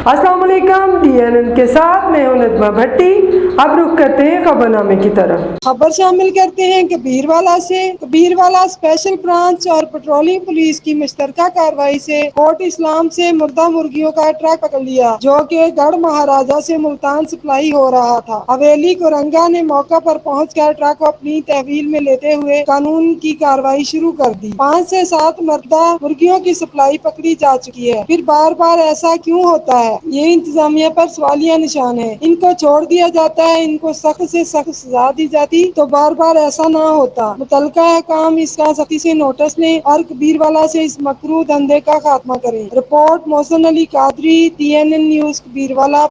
अस्सलाम वालेकुम, DNN के साथ मैं हूं नज़मा भट्टी। अब रुख करते हैं खबरनामे की तरफ। खबर शामिल करते हैं कबीरवाला से। कबीरवाला स्पेशल ब्रांच और पेट्रोलिंग पुलिस की मुश्तरका कार्रवाई से कोर्ट इस्लाम से मुर्दा मुर्गियों का ट्रक पकड़ लिया, जो कि गढ़ महाराजा से मुल्तान सप्लाई हो रहा था। हवेली कोरंगा ने मौका पर पहुंचकर ट्रक को अपनी तहवील में लेते हुए कानून की कार्रवाई शुरू कर दी। 5 से 7 मुर्दा मुर्गियों की सप्लाई पकड़ी जा चुकी है। फिर बार बार ऐसा क्यों होता है? ये इंतजामिया पर सवालिया निशान है। इनको छोड़ दिया जाता है, इनको सख्त से सख्त सजा दी जाती तो बार बार ऐसा ना होता। मुतलका काम इसका सख्ती से नोटिस लें और कबीरवाला से इस मकरू धंधे का खात्मा करें। Report Mohsin Ali Qadri, TNN news, Kabirwala.